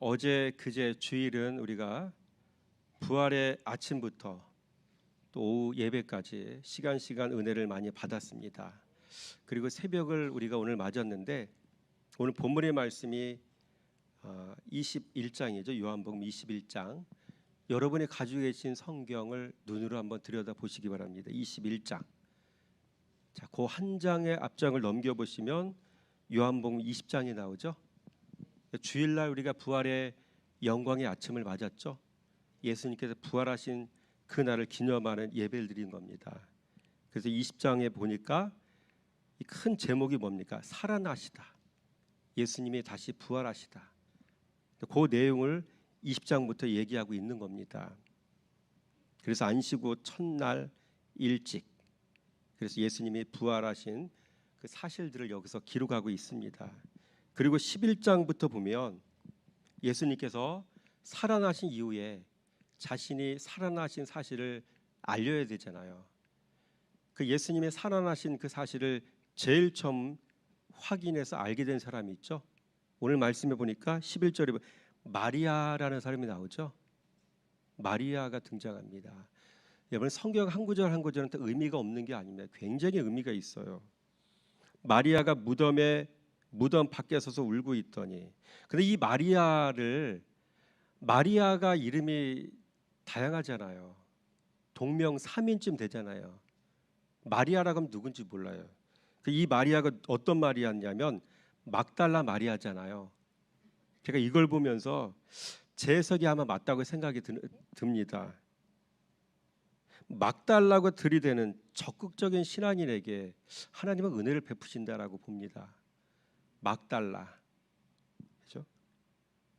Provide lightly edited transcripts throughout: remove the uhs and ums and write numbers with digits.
어제 그제 주일은 우리가 부활의 아침부터 또 오후 예배까지 시간 은혜를 많이 받았습니다. 그리고 새벽을 우리가 오늘 맞았는데 오늘 본문의 말씀이 21장이죠. 요한복음 21장. 여러분이 가지고 계신 성경을 눈으로 한번 들여다보시기 바랍니다. 21장. 자, 그 한 장의 앞장을 넘겨보시면 요한복음 20장이 나오죠. 주일날 우리가 부활의 영광의 아침을 맞았죠. 예수님께서 부활하신 그날을 기념하는 예배를 드린 겁니다. 그래서 20장에 보니까 이 큰 제목이 뭡니까? 살아나시다. 예수님이 다시 부활하시다. 그 내용을 20장부터 얘기하고 있는 겁니다. 그래서 안식 후 첫날 일찍, 그래서 예수님이 부활하신 그 사실들을 여기서 기록하고 있습니다. 그리고 11장부터 보면 예수님께서 살아나신 이후에 자신이 살아나신 사실을 알려야 되잖아요. 그 예수님의 살아나신 그 사실을 제일 처음 확인해서 알게 된 사람이 있죠. 오늘 말씀해 보니까 11절에 마리아라는 사람이 나오죠. 마리아가 등장합니다. 여러분, 성경 한 구절 한 구절은 의미가 없는 게 아닙니다. 굉장히 의미가 있어요. 마리아가 무덤 밖에 서서 울고 있더니, 근데 이 마리아가 이름이 다양하잖아요. 동명 3인쯤 되잖아요. 마리아라고 하면 누군지 몰라요. 이 마리아가 어떤 마리아냐면 막달라 마리아잖아요. 제가 이걸 보면서 제 해석이 아마 맞다고 생각이 듭니다. 막달라고 들이대는 적극적인 신앙인에게 하나님은 은혜를 베푸신다라고 봅니다. 막달라, 그렇죠?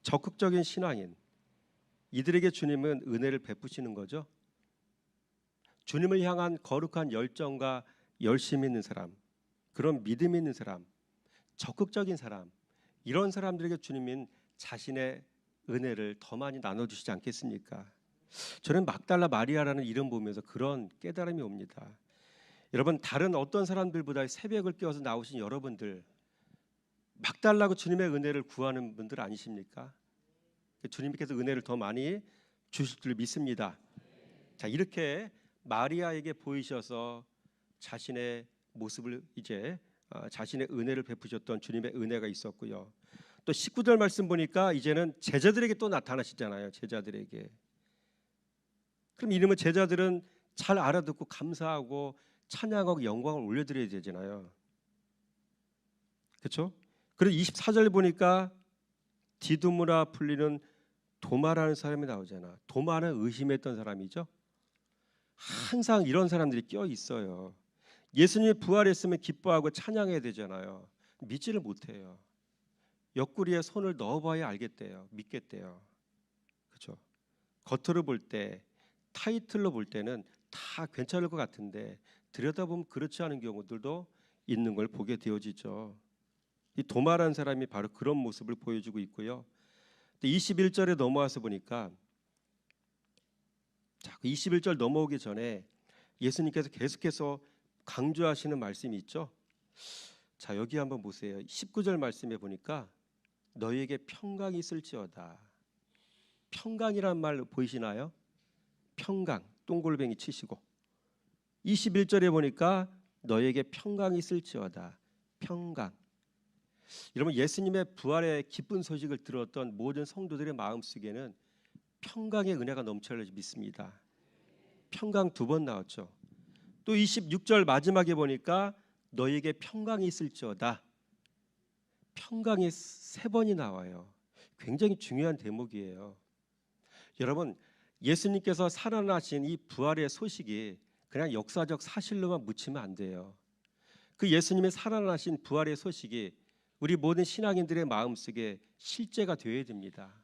적극적인 신앙인, 이들에게 주님은 은혜를 베푸시는 거죠. 주님을 향한 거룩한 열정과 열심 있는 사람, 그런 믿음 있는 사람, 적극적인 사람, 이런 사람들에게 주님은 자신의 은혜를 더 많이 나눠주시지 않겠습니까? 저는 막달라 마리아라는 이름 보면서 그런 깨달음이 옵니다. 여러분, 다른 어떤 사람들보다 새벽을 깨워서 나오신 여러분들, 막달라고 주님의 은혜를 구하는 분들 아니십니까? 주님께서 은혜를 더 많이 주실 줄 믿습니다. 자, 이렇게 마리아에게 보이셔서 자신의 모습을 이제 자신의 은혜를 베푸셨던 주님의 은혜가 있었고요. 또 19절 말씀 보니까 이제는 제자들에게 또 나타나시잖아요. 제자들에게. 그럼 이러면 제자들은 잘 알아듣고 감사하고 찬양하고 영광을 올려드려야 되잖아요. 그렇죠? 그리고 24절 보니까 디두무라 불리는 도마라는 사람이 나오잖아. 도마는 의심했던 사람이죠. 항상 이런 사람들이 껴 있어요. 예수님이 부활했으면 기뻐하고 찬양해야 되잖아요. 믿지를 못해요. 옆구리에 손을 넣어봐야 알겠대요. 믿겠대요. 그렇죠? 겉으로 볼 때, 타이틀로 볼 때는 다 괜찮을 것 같은데 들여다보면 그렇지 않은 경우들도 있는 걸 보게 되어지죠. 이 도마라는 사람이 바로 그런 모습을 보여주고 있고요. 21절에 넘어와서 보니까, 자, 21절 넘어오기 전에 예수님께서 계속해서 강조하시는 말씀이 있죠. 자, 여기 한번 보세요. 19절 말씀에 보니까 너희에게 평강이 있을지어다. 평강이란 말 보이시나요? 평강, 동글뱅이 치시고. 21절에 보니까 너희에게 평강이 있을지어다. 평강. 여러분, 예수님의 부활의 기쁜 소식을 들었던 모든 성도들의 마음속에는 평강의 은혜가 넘쳐날 믿습니다. 평강 2번 나왔죠. 또 26절 마지막에 보니까 너희에게 평강이 있을지어다. 평강이 3번이 나와요. 굉장히 중요한 대목이에요. 여러분, 예수님께서 살아나신 이 부활의 소식이 그냥 역사적 사실로만 묻히면 안 돼요. 그 예수님의 살아나신 부활의 소식이 우리 모든 신앙인들의 마음속에 실제가 되어야 됩니다.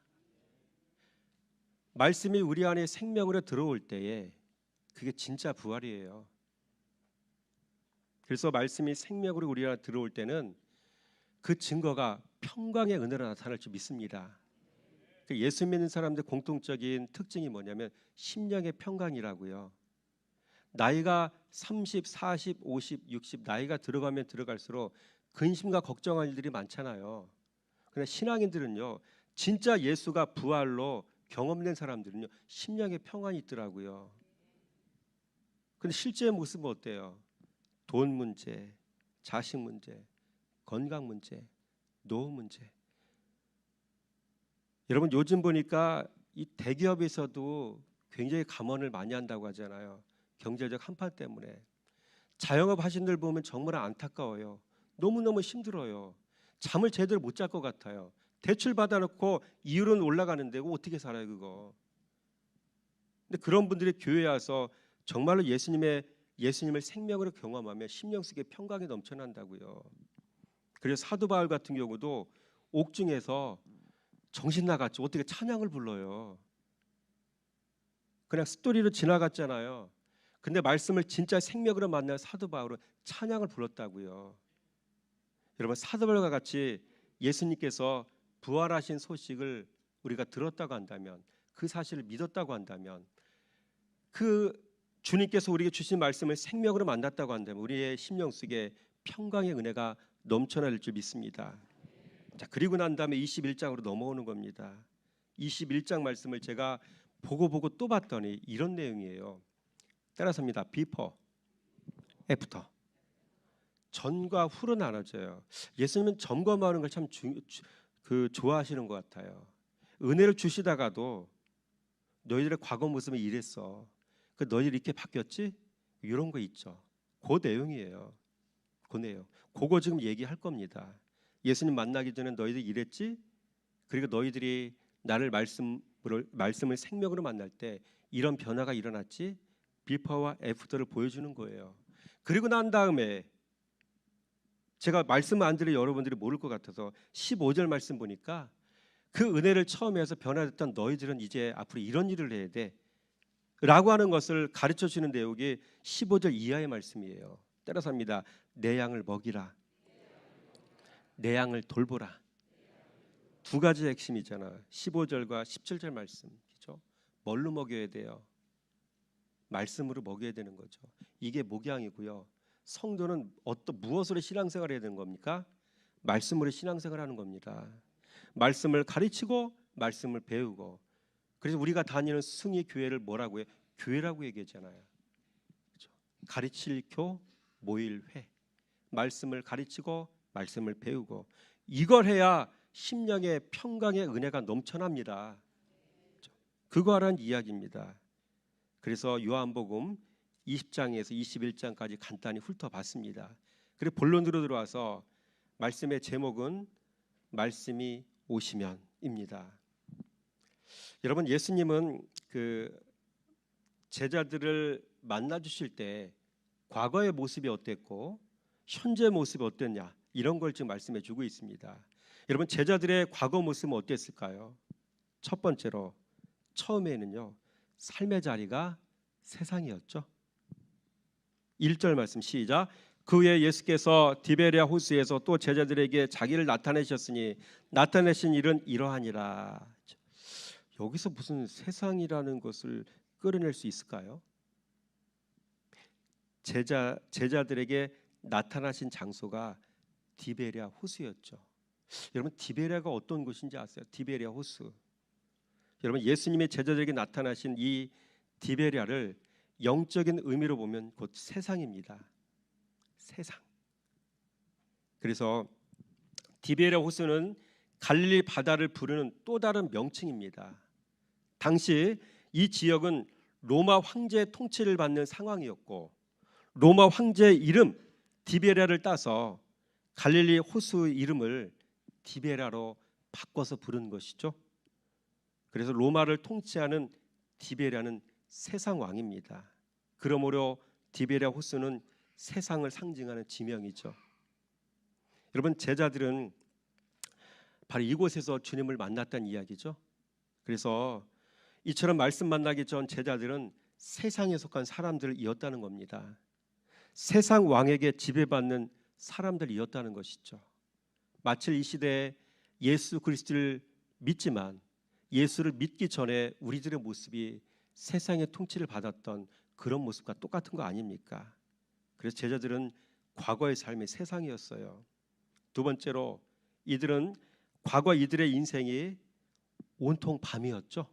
말씀이 우리 안에 생명으로 들어올 때에 그게 진짜 부활이에요. 그래서 말씀이 생명으로 우리 안에 들어올 때는 그 증거가 평강의 은혜로 나타날 줄 믿습니다. 예수 믿는 사람들 공통적인 특징이 뭐냐면 심령의 평강이라고요. 나이가 30, 40, 50, 60 나이가 들어가면 들어갈수록 근심과 걱정할 일들이 많잖아요. 그러나 신앙인들은요, 진짜 예수가 부활로 경험된 사람들은요, 심령에 평안이 있더라고요. 근데 실제 모습은 어때요? 돈 문제, 자식 문제, 건강 문제, 노후 문제. 여러분 요즘 보니까 이 대기업에서도 굉장히 감원을 많이 한다고 하잖아요. 경제적 한파 때문에. 자영업 하신 분들 보면 정말 안타까워요. 너무너무 힘들어요. 잠을 제대로 못 잘 것 같아요. 대출 받아놓고 이율은 올라가는데 어떻게 살아요 그거. 근데 그런 분들이 교회에 와서 정말로 예수님을 생명으로 경험하며 심령 속에 평강이 넘쳐난다고요. 그래서 사도 바울 같은 경우도 옥중에서 정신 나갔죠. 어떻게 찬양을 불러요. 그냥 스토리로 지나갔잖아요. 근데 말씀을 진짜 생명으로 만난 사도 바울은 찬양을 불렀다고요. 여러분 사도 바울과 같이 예수님께서 부활하신 소식을 우리가 들었다고 한다면, 그 사실을 믿었다고 한다면, 그 주님께서 우리에게 주신 말씀을 생명으로 만났다고 한다면 우리의 심령 속에 평강의 은혜가 넘쳐날 줄 믿습니다. 자, 그리고 난 다음에 21장으로 넘어오는 겁니다. 21장 말씀을 제가 보고 또 봤더니 이런 내용이에요. 따라서입니다. 비포, 애프터. 전과 후로 나눠져요. 예수님은 점검하는 걸 참 좋아하시는 것 같아요. 은혜를 주시다가도 너희들의 과거 모습은 이랬어. 그 너희들이 이렇게 바뀌었지? 이런 거 있죠. 그 내용이에요. 그 내용. 그거 지금 얘기할 겁니다. 예수님 만나기 전에 너희들이 이랬지? 그리고 너희들이 나를 말씀을 생명으로 만날 때 이런 변화가 일어났지? 비포와 애프터를 보여주는 거예요. 그리고 난 다음에 제가 말씀 안 들으면 여러분들이 모를 것 같아서 15절 말씀 보니까 그 은혜를 처음에 해서 변화됐던 너희들은 이제 앞으로 이런 일을 해야 돼 라고 하는 것을 가르쳐 주는 내용이 15절 이하의 말씀이에요. 따라서 합니다. 내 양을 먹이라, 내 양을 돌보라. 두 가지 핵심이잖아. 15절과 17절 말씀이죠. 뭘로 먹여야 돼요? 말씀으로 먹여야 되는 거죠. 이게 목양이고요. 성도는 무엇으로 신앙생활을 해야 되는 겁니까? 말씀으로 신앙생활을 하는 겁니다. 말씀을 가르치고 말씀을 배우고. 그래서 우리가 다니는 승희 교회를 뭐라고 해? 교회라고 얘기하잖아요. 그렇죠? 가르칠 교, 모일 회. 말씀을 가르치고 말씀을 배우고. 이걸 해야 심령의 평강의 은혜가 넘쳐납니다. 그렇죠? 그거 하라는 이야기입니다. 그래서 요한복음 20장에서 21장까지 간단히 훑어봤습니다. 그리고 본론으로 들어와서 말씀의 제목은 말씀이 오시면입니다. 여러분 예수님은 그 제자들을 만나 주실 때 과거의 모습이 어땠고 현재 모습이 어땠냐 이런 걸 지금 말씀해 주고 있습니다. 여러분 제자들의 과거 모습은 어땠을까요? 첫 번째로 처음에는요 삶의 자리가 세상이었죠. 1절 말씀 시작. 그 후에 예수께서 디베랴 호수에서 또 제자들에게 자기를 나타내셨으니 나타내신 일은 이러하니라. 여기서 무슨 세상이라는 것을 끌어낼 수 있을까요? 제자들에게 나타나신 장소가 디베랴 호수였죠. 여러분 디베랴가 어떤 곳인지 아세요? 디베랴 호수. 여러분 예수님의 제자들에게 나타나신 이 디베랴를 영적인 의미로 보면 곧 세상입니다. 세상. 그래서 디베랴 호수는 갈릴리 바다를 부르는 또 다른 명칭입니다. 당시 이 지역은 로마 황제의 통치를 받는 상황이었고 로마 황제의 이름 디베랴를 따서 갈릴리 호수 이름을 디베랴로 바꿔서 부른 것이죠. 그래서 로마를 통치하는 디베랴는 세상 왕입니다. 그러므로 디베랴 호수는 세상을 상징하는 지명이죠. 여러분 제자들은 바로 이곳에서 주님을 만났다는 이야기죠. 그래서 이처럼 말씀 만나기 전 제자들은 세상에 속한 사람들이었다는 겁니다. 세상 왕에게 지배받는 사람들이었다는 것이죠. 마치 이 시대에 예수 그리스도를 믿지만 예수를 믿기 전에 우리들의 모습이 세상의 통치를 받았던 그런 모습과 똑같은 거 아닙니까? 그래서 제자들은 과거의 삶이 세상이었어요. 두 번째로 이들은 과거 이들의 인생이 온통 밤이었죠.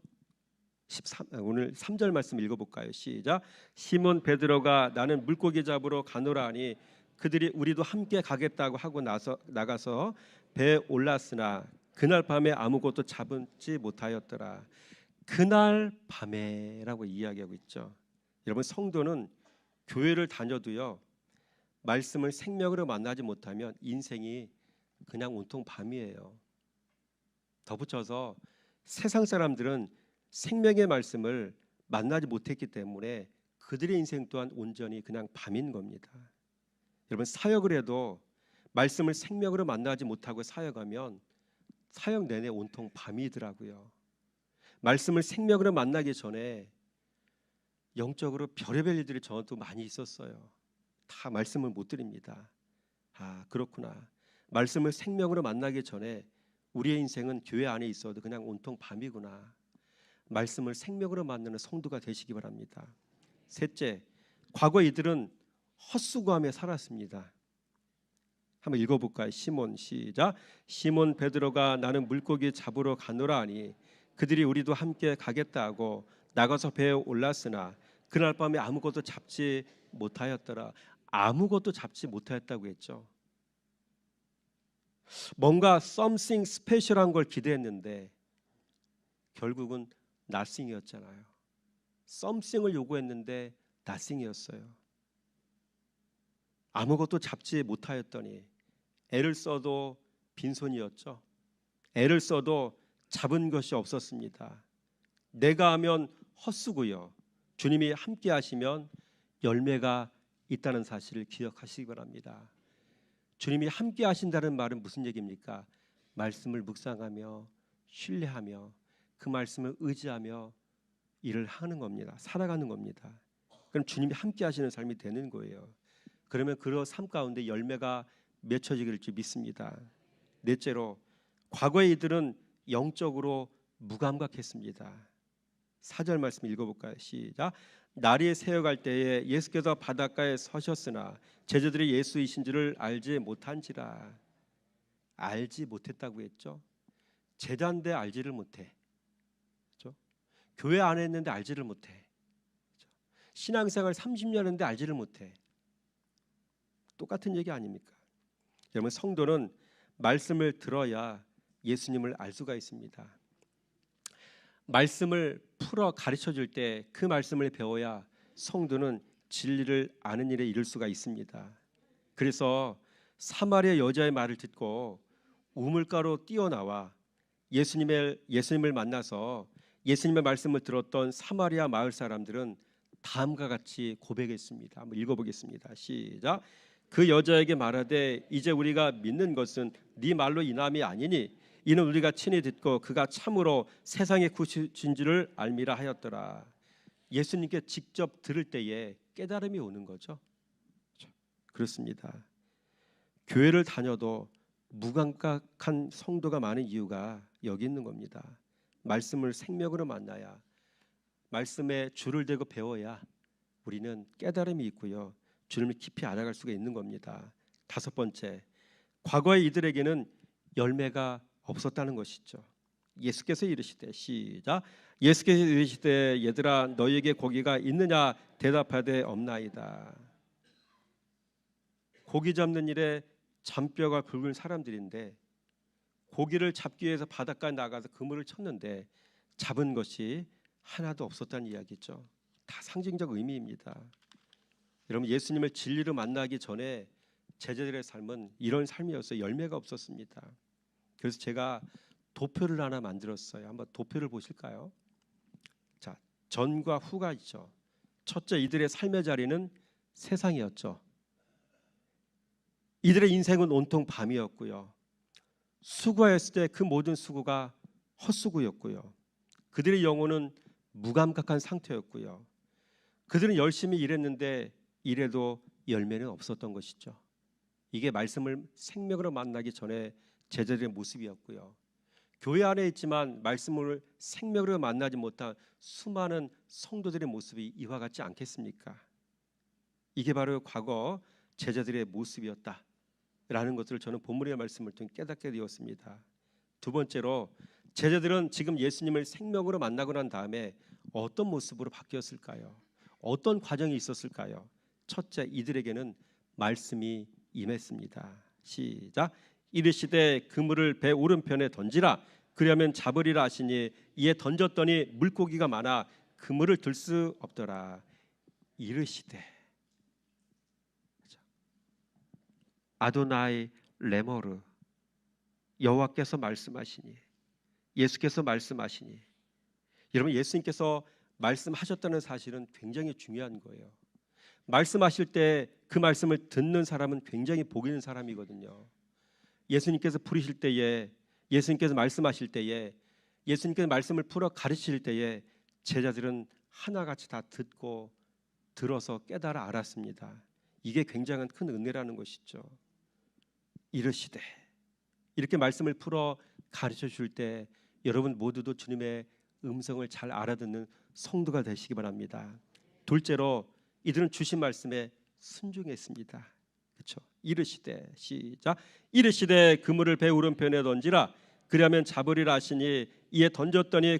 오늘 3절 말씀 읽어볼까요? 시작. 시몬 베드로가 나는 물고기 잡으러 가노라 하니 그들이 우리도 함께 가겠다고 하고 나가서 배에 올랐으나 그날 밤에 아무것도 잡지 못하였더라. 그날 밤에라고 이야기하고 있죠. 여러분, 성도는 교회를 다녀도요, 말씀을 생명으로 만나지 못하면 인생이 그냥 온통 밤이에요. 덧붙여서 세상 사람들은 생명의 말씀을 만나지 못했기 때문에 그들의 인생 또한 온전히 그냥 밤인 겁니다. 여러분, 사역을 해도 말씀을 생명으로 만나지 못하고 사역하면 사역 내내 온통 밤이더라고요. 말씀을 생명으로 만나기 전에 영적으로 별의별 일들이 저도 많이 있었어요. 다 말씀을 못 드립니다. 아, 그렇구나. 말씀을 생명으로 만나기 전에 우리의 인생은 교회 안에 있어도 그냥 온통 밤이구나. 말씀을 생명으로 만나는 성도가 되시기 바랍니다. 셋째, 과거 이들은 헛수고하며 살았습니다. 한번 읽어볼까요? 시몬, 시작. 시몬 베드로가 나는 물고기 잡으러 가노라 하니 그들이 우리도 함께 가겠다 하고 나가서 배에 올랐으나 그날 밤에 아무것도 잡지 못하였더라. 아무것도 잡지 못하였다고 했죠. 뭔가 something 스페셜한 걸 기대했는데 결국은 nothing이었잖아요. something을 요구했는데 nothing이었어요. 아무것도 잡지 못하였더니 애를 써도 빈손이었죠. 애를 써도 잡은 것이 없었습니다. 내가 하면 헛수고요. 주님이 함께 하시면 열매가 있다는 사실을 기억하시기 바랍니다. 주님이 함께 하신다는 말은 무슨 얘기입니까? 말씀을 묵상하며 신뢰하며 그 말씀을 의지하며 일을 하는 겁니다. 살아가는 겁니다. 그럼 주님이 함께 하시는 삶이 되는 거예요. 그러면 그 삶 가운데 열매가 맺혀지길 믿습니다. 넷째로, 과거의 이들은 영적으로 무감각했습니다. 4절 말씀 읽어볼까요? 시작. 날이 새어갈 때에 예수께서 바닷가에 서셨으나 제자들이 예수이신 줄을 알지 못한지라. 알지 못했다고 했죠. 제자인데 알지를 못해. 그렇죠? 교회 안에 있는데 알지를 못해. 그렇죠? 신앙생활 30년 했는데 알지를 못해. 똑같은 얘기 아닙니까? 여러분, 성도는 말씀을 들어야 예수님을 알 수가 있습니다. 말씀을 풀어 가르쳐 줄 때 그 말씀을 배워야 성도는 진리를 아는 일에 이를 수가 있습니다. 그래서 사마리아 여자의 말을 듣고 우물가로 뛰어나와 예수님을 만나서 예수님의 말씀을 들었던 사마리아 마을 사람들은 다음과 같이 고백했습니다. 한번 읽어보겠습니다. 시작. 그 여자에게 말하되 이제 우리가 믿는 것은 네 말로 인함이 아니니 이는 우리가 친히 듣고 그가 참으로 세상의 구주신 줄을 알미라 하였더라. 예수님께 직접 들을 때에 깨달음이 오는 거죠. 그렇습니다. 교회를 다녀도 무감각한 성도가 많은 이유가 여기 있는 겁니다. 말씀을 생명으로 만나야, 말씀에 줄을 대고 배워야 우리는 깨달음이 있고요, 주님을 깊이 알아갈 수가 있는 겁니다. 다섯 번째, 과거의 이들에게는 열매가 없었다는 것이죠. 예수께서 이르시되, 시작. 예수께서 이르시되 얘들아 너희에게 고기가 있느냐 대답하되 없나이다. 고기 잡는 일에 잔뼈가 굵은 사람들인데 고기를 잡기 위해서 바닷가에 나가서 그물을 쳤는데 잡은 것이 하나도 없었다는 이야기죠. 다 상징적 의미입니다. 여러분, 예수님을 진리로 만나기 전에 제자들의 삶은 이런 삶이었어요. 열매가 없었습니다. 그래서 제가 도표를 하나 만들었어요. 한번 도표를 보실까요? 자, 전과 후가 있죠. 첫째, 이들의 삶의 자리는 세상이었죠. 이들의 인생은 온통 밤이었고요. 수고했을 때 그 모든 수고가 헛수고였고요. 그들의 영혼은 무감각한 상태였고요. 그들은 열심히 일했는데 일해도 열매는 없었던 것이죠. 이게 말씀을 생명으로 만나기 전에 제자들의 모습이었고요. 교회 안에 있지만 말씀을 생명으로 만나지 못한 수많은 성도들의 모습이 이와 같지 않겠습니까? 이게 바로 과거 제자들의 모습이었다라는 것을 저는 본문의 말씀을 통해 깨닫게 되었습니다. 두 번째로, 제자들은 지금 예수님을 생명으로 만나고 난 다음에 어떤 모습으로 바뀌었을까요? 어떤 과정이 있었을까요? 첫째, 이들에게는 말씀이 임했습니다. 시작. 이르시되 그물을 배 오른편에 던지라. 그리하면 잡으리라 하시니 이에 던졌더니 물고기가 많아 그물을 들 수 없더라. 이르시되, 아도나이 레모르, 여호와께서 말씀하시니, 예수께서 말씀하시니. 여러분, 예수님께서 말씀하셨다는 사실은 굉장히 중요한 거예요. 말씀하실 때 그 말씀을 듣는 사람은 굉장히 복 있는 사람이거든요. 예수님께서 부르실 때에, 예수님께서 말씀하실 때에, 예수님께서 말씀을 풀어 가르치실 때에 제자들은 하나같이 다 듣고 들어서 깨달아 알았습니다. 이게 굉장한 큰 은혜라는 것이죠. 이르시되, 이렇게 말씀을 풀어 가르쳐 줄 때 여러분 모두도 주님의 음성을 잘 알아듣는 성도가 되시기 바랍니다. 둘째로, 이들은 주신 말씀에 순종했습니다. 그렇죠? 이르시되, 시작. 이르시되 그물을 배 오른편에 던지라. 그리하면 잡으리라 하시니 이에 던졌더니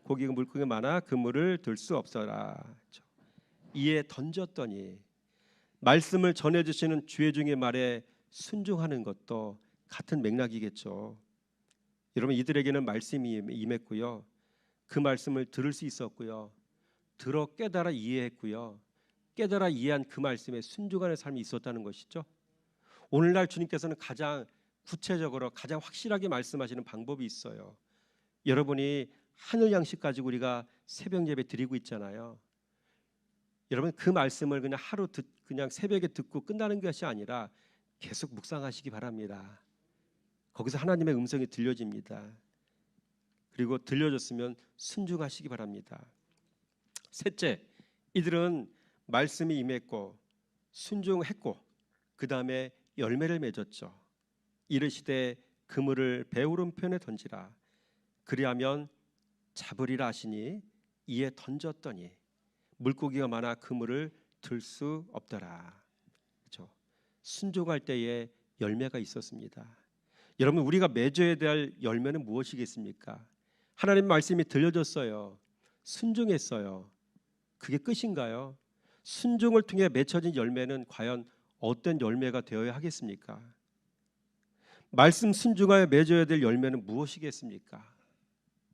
고기가 물고기가 많아 그물을 들 수 없어라. 그렇죠? 이에 던졌더니, 말씀을 전해주시는 주의 중의 말에 순종하는 것도 같은 맥락이겠죠. 여러분, 이들에게는 말씀이 임했고요, 그 말씀을 들을 수 있었고요, 들어 깨달아 이해했고요, 깨달아 이해한 그 말씀에 순종하는 삶이 있었다는 것이죠. 오늘날 주님께서는 가장 구체적으로 가장 확실하게 말씀하시는 방법이 있어요. 여러분이 하늘 양식 가지고 우리가 새벽 예배 드리고 있잖아요. 여러분, 그 말씀을 그냥 그냥 새벽에 듣고 끝나는 것이 아니라 계속 묵상하시기 바랍니다. 거기서 하나님의 음성이 들려집니다. 그리고 들려졌으면 순종하시기 바랍니다. 셋째, 이들은 말씀이 임했고 순종했고 그 다음에 열매를 맺었죠. 이르시되 그물을 배 오른편에 던지라. 그리하면 잡으리라 하시니 이에 던졌더니 물고기가 많아 그물을 들 수 없더라. 그렇죠? 순종할 때에 열매가 있었습니다. 여러분, 우리가 맺어야 될 열매는 무엇이겠습니까? 하나님 말씀이 들려졌어요. 순종했어요. 그게 끝인가요? 순종을 통해 맺혀진 열매는 과연 어떤 열매가 되어야 하겠습니까? 말씀 순종하여 맺어야 될 열매는 무엇이겠습니까?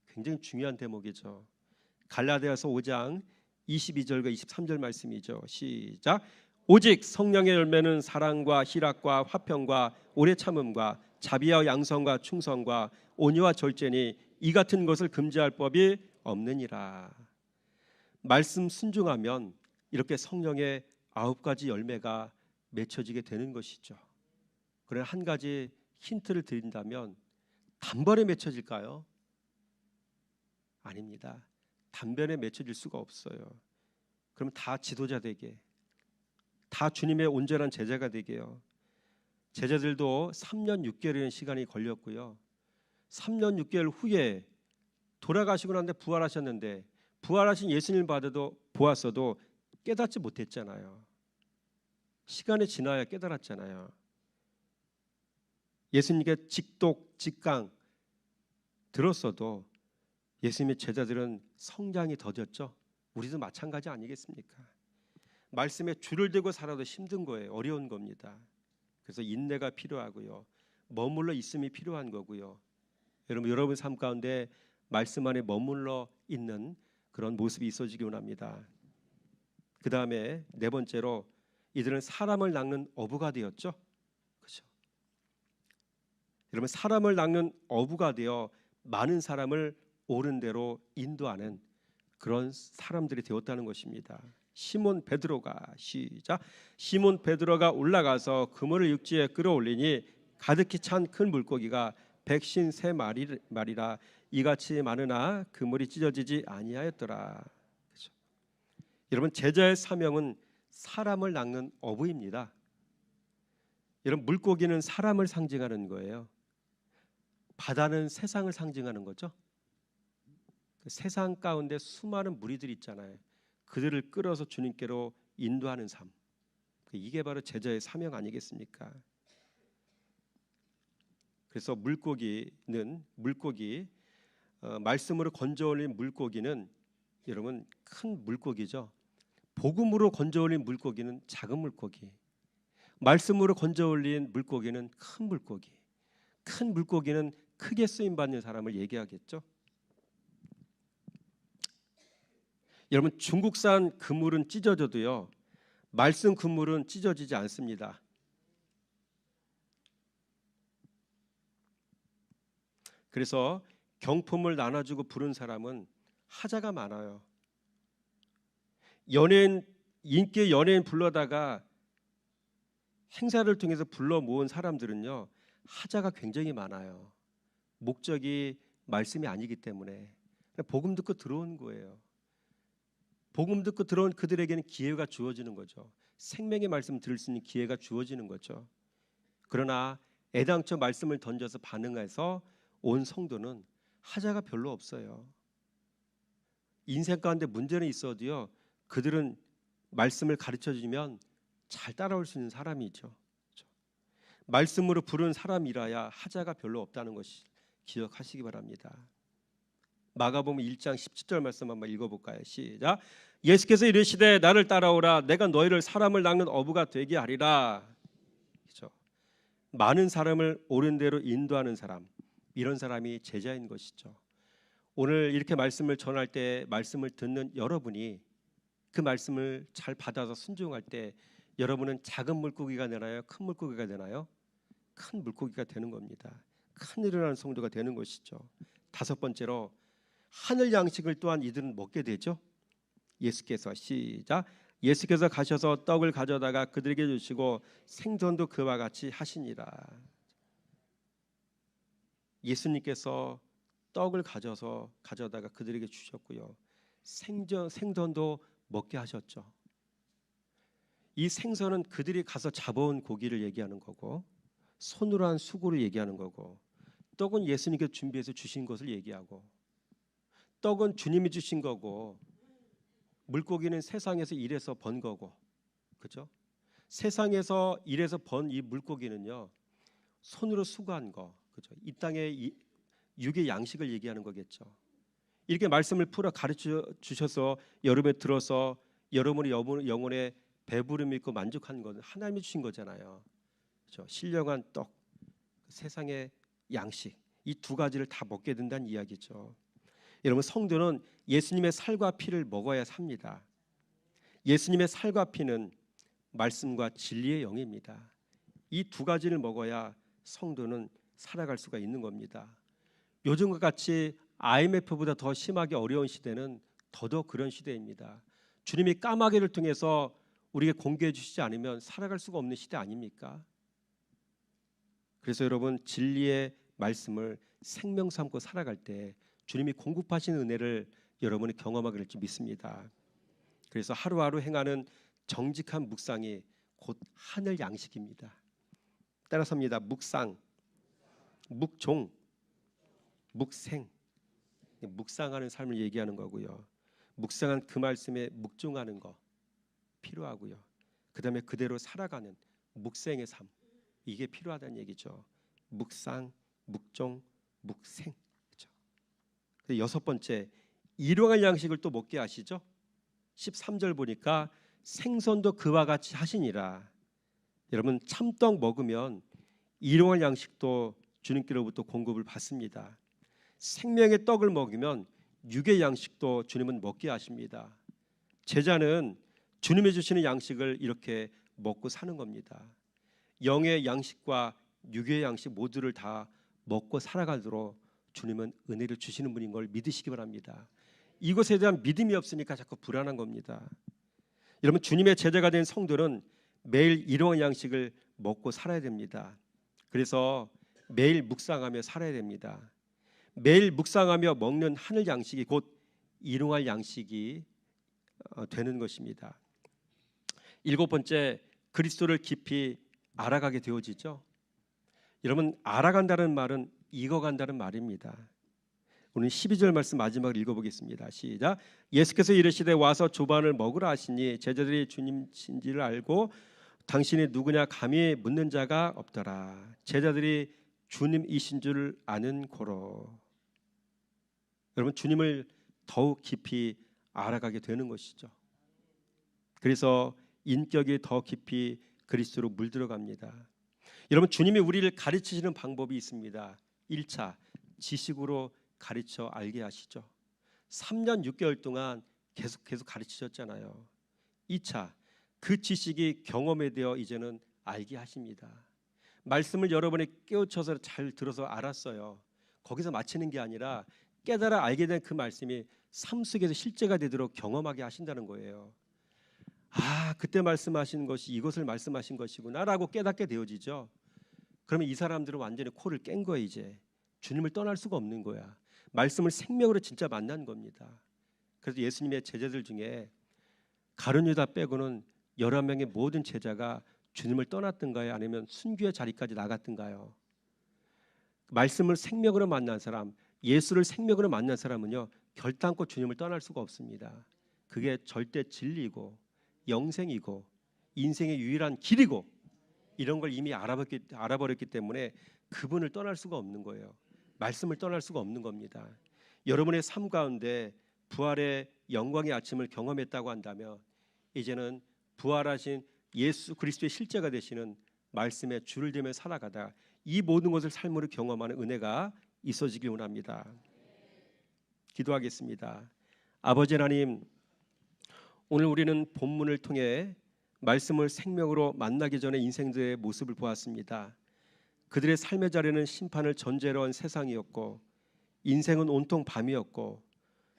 굉장히 중요한 대목이죠. 갈라디아서 5장 22절과 23절 말씀이죠. 시작. 오직 성령의 열매는 사랑과 희락과 화평과 오래 참음과 자비와 양성과 충성과 온유와 절제니 이 같은 것을 금지할 법이 없느니라. 말씀 순종하면 이렇게 성령의 9가지 열매가 맺혀지게 되는 것이죠. 그러나 한 가지 힌트를 드린다면, 단번에 맺혀질까요? 아닙니다. 단번에 맺혀질 수가 없어요. 그럼 다 지도자 되게, 다 주님의 온전한 제자가 되게요. 제자들도 3년 6개월이라는 시간이 걸렸고요. 3년 6개월 후에 돌아가시고 난데 부활하셨는데, 부활하신 예수님을 보았어도 깨닫지 못했잖아요. 시간이 지나야 깨달았잖아요. 예수님께 직독, 직강 들었어도 예수님의 제자들은 성장이 더뎠죠. 우리도 마찬가지 아니겠습니까? 말씀에 줄을 대고 살아도 힘든 거예요. 어려운 겁니다. 그래서 인내가 필요하고요, 머물러 있음이 필요한 거고요. 여러분 삶 가운데 말씀 안에 머물러 있는 그런 모습이 있어지기 원합니다. 그 다음에 네 번째로, 이들은 사람을 낚는 어부가 되었죠. 그렇죠? 여러분, 사람을 낚는 어부가 되어 많은 사람을 옳은 대로 인도하는 그런 사람들이 되었다는 것입니다. 시몬 베드로가, 시작. 시몬 베드로가 올라가서 그물을 육지에 끌어올리니 가득히 찬 큰 물고기가 153마리라 이같이 많으나 그물이 찢어지지 아니하였더라. 그렇죠? 여러분, 제자의 사명은 사람을 낚는 어부입니다. 여러분, 물고기는 사람을 상징하는 거예요. 바다는 세상을 상징하는 거죠. 세상 가운데 수많은 무리들이 있잖아요. 그들을 끌어서 주님께로 인도하는 삶, 이게 바로 제자의 사명 아니겠습니까? 그래서 물고기 말씀으로 건져 올린 물고기는 여러분 큰 물고기죠. 복음으로 건져 올린 물고기는 작은 물고기. 말씀으로 건져 올린 물고기는 큰 물고기. 큰 물고기는 크게 쓰임 받는 사람을 얘기하겠죠. 여러분 중국산 그물은 찢어져도요, 말씀 그물은 찢어지지 않습니다. 그래서 경품을 나눠주고 부른 사람은 하자가 많아요. 인기 연예인 불러다가 행사를 통해서 불러 모은 사람들은요, 하자가 굉장히 많아요. 목적이 말씀이 아니기 때문에 복음 듣고 들어온 거예요. 복음 듣고 들어온 그들에게는 기회가 주어지는 거죠. 생명의 말씀 들을 수 있는 기회가 주어지는 거죠. 그러나 애당초 말씀을 던져서 반응해서 온 성도는 하자가 별로 없어요. 인생 가운데 문제는 있어도요, 그들은 말씀을 가르쳐주면 잘 따라올 수 있는 사람이죠. 말씀으로 부른 사람이라야 하자가 별로 없다는 것을 기억하시기 바랍니다. 마가복음 1장 17절 말씀 한번 읽어볼까요? 시작. 예수께서 이르시되 나를 따라오라. 내가 너희를 사람을 낚는 어부가 되게 하리라. 그렇죠? 많은 사람을 옳은 대로 인도하는 사람, 이런 사람이 제자인 것이죠. 오늘 이렇게 말씀을 전할 때 말씀을 듣는 여러분이 그 말씀을 잘 받아서 순종할 때 여러분은 작은 물고기가 되나요? 큰 물고기가 되나요? 큰 물고기가 되는 겁니다. 큰 일을 하는 성도가 되는 것이죠. 다섯 번째로 하늘 양식을 또한 이들은 먹게 되죠. 예수께서 시작. 예수께서 가셔서 떡을 가져다가 그들에게 주시고 생선도 그와 같이 하시니라. 예수님께서 떡을 가져다가 그들에게 주셨고요, 생선도 먹게 하셨죠. 이 생선은 그들이 가서 잡아온 고기를 얘기하는 거고, 손으로 한 수고를 얘기하는 거고, 떡은 예수님께서 준비해서 주신 것을 얘기하고, 떡은 주님이 주신 거고, 물고기는 세상에서 일해서 번 거고, 그렇죠? 세상에서 일해서 번 이 물고기는요, 손으로 수고한 거, 그렇죠? 이 땅의 육의 양식을 얘기하는 거겠죠. 이렇게 말씀을 풀어 가르쳐 주셔서 여러분이 들어서 여러분의 영혼에 배부름 있고 만족한 건 하나님이 주신 거잖아요. 그렇죠? 신령한 떡, 세상의 양식, 이 두 가지를 다 먹게 된다는 이야기죠. 여러분 성도는 예수님의 살과 피를 먹어야 삽니다. 예수님의 살과 피는 말씀과 진리의 영입니다. 이 두 가지를 먹어야 성도는 살아갈 수가 있는 겁니다. 요즘과 같이 IMF보다 더 심하게 어려운 시대는 더더욱 그런 시대입니다. 주님이 까마귀를 통해서 우리에게 공개해 주시지 않으면 살아갈 수가 없는 시대 아닙니까? 그래서 여러분 진리의 말씀을 생명 삼고 살아갈 때 주님이 공급하시는 은혜를 여러분이 경험하게 될 줄 믿습니다. 그래서 하루하루 행하는 정직한 묵상이 곧 하늘 양식입니다. 따라서입니다. 묵상, 묵종, 묵생. 묵상하는 삶을 얘기하는 거고요. 묵상한 그 말씀에 묵종하는 거 필요하고요. 그다음에 그대로 살아가는 묵생의 삶, 이게 필요하다는 얘기죠. 묵상, 묵종, 묵생. 그렇죠? 여섯 번째, 일용할 양식을 또 먹게 하시죠. 13절 보니까 생선도 그와 같이 하시니라. 여러분 참떡 먹으면 일용할 양식도 주님께로부터 공급을 받습니다. 생명의 떡을 먹으면 육의 양식도 주님은 먹게 하십니다. 제자는 주님이 주시는 양식을 이렇게 먹고 사는 겁니다. 영의 양식과 육의 양식 모두를 다 먹고 살아가도록 주님은 은혜를 주시는 분인 걸 믿으시기 바랍니다. 이것에 대한 믿음이 없으니까 자꾸 불안한 겁니다. 여러분 주님의 제자가 된 성도는 매일 일용할 양식을 먹고 살아야 됩니다. 그래서 매일 묵상하며 살아야 됩니다. 매일 묵상하며 먹는 하늘 양식이 곧 일용할 양식이 되는 것입니다. 일곱 번째, 그리스도를 깊이 알아가게 되어지죠. 여러분 알아간다는 말은 익어간다는 말입니다. 오늘 12절 말씀 마지막을 읽어보겠습니다. 시작. 예수께서 이르시되 와서 조반을 먹으라 하시니 제자들이 주님신지를 알고 당신이 누구냐 감히 묻는 자가 없더라. 제자들이 주님이신 줄 아는 고로. 여러분 주님을 더욱 깊이 알아가게 되는 것이죠. 그래서 인격이 더 깊이 그리스도로 물들어갑니다. 여러분 주님이 우리를 가르치시는 방법이 있습니다. 1차 지식으로 가르쳐 알게 하시죠. 3년 6개월 동안 계속 가르치셨잖아요. 2차 그 지식이 경험에 되어 이제는 알게 하십니다. 말씀을 여러분이 깨우쳐서 잘 들어서 알았어요. 거기서 마치는 게 아니라 깨달아 알게 된 그 말씀이 삶 속에서 실제가 되도록 경험하게 하신다는 거예요. 아, 그때 말씀하신 것이 이것을 말씀하신 것이구나라고 깨닫게 되어지죠. 그러면 이 사람들은 완전히 코를 깬 거예요. 이제 주님을 떠날 수가 없는 거야. 말씀을 생명으로 진짜 만난 겁니다. 그래서 예수님의 제자들 중에 가룟 유다 빼고는 11명의 모든 제자가 주님을 떠났던가요? 아니면 순교의 자리까지 나갔던가요? 말씀을 생명으로 만난 사람, 예수를 생명으로 만난 사람은요, 결단코 주님을 떠날 수가 없습니다. 그게 절대 진리고 영생이고 인생의 유일한 길이고 이런 걸 이미 알아버렸기 때문에 그분을 떠날 수가 없는 거예요. 말씀을 떠날 수가 없는 겁니다. 여러분의 삶 가운데 부활의 영광의 아침을 경험했다고 한다면 이제는 부활하신 예수 그리스도의 실제가 되시는 말씀에 줄을 대며 살아가다 이 모든 것을 삶으로 경험하는 은혜가 있어지길 원합니다. 기도하겠습니다. 아버지 하나님, 오늘 우리는 본문을 통해 말씀을 생명으로 만나기 전에 인생들의 모습을 보았습니다. 그들의 삶의 자리는 심판을 전제로 한 세상이었고 인생은 온통 밤이었고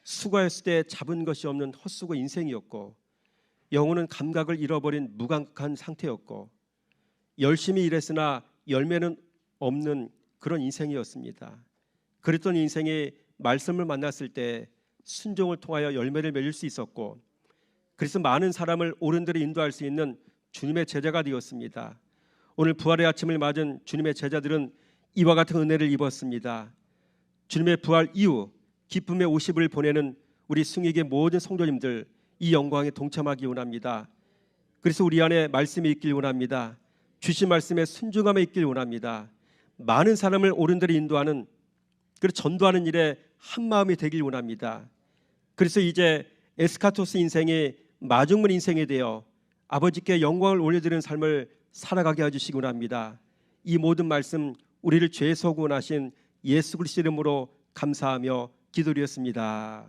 수고했을 때 잡은 것이 없는 헛수고 인생이었고 영혼은 감각을 잃어버린 무감각한 상태였고 열심히 일했으나 열매는 없는 그런 인생이었습니다. 그랬던 인생이 말씀을 만났을 때 순종을 통하여 열매를 맺을 수 있었고 그래서 많은 사람을 옳은 대로 인도할 수 있는 주님의 제자가 되었습니다. 오늘 부활의 아침을 맞은 주님의 제자들은 이와 같은 은혜를 입었습니다. 주님의 부활 이후 기쁨의 50을 보내는 우리 승익의 모든 성도님들 이 영광에 동참하기 원합니다. 그래서 우리 안에 말씀이 있길 원합니다. 주신 말씀에 순종함에 있길 원합니다. 많은 사람을 옳은 대로 인도하는 그리고 전도하는 일에 한 마음이 되길 원합니다. 그래서 이제 에스카토스 인생이 마중물 인생이 되어 아버지께 영광을 올려드리는 삶을 살아가게 해주시기 원합니다. 이 모든 말씀 우리를 죄에서 구원하신 예수 그리스도 이름으로 감사하며 기도드렸습니다.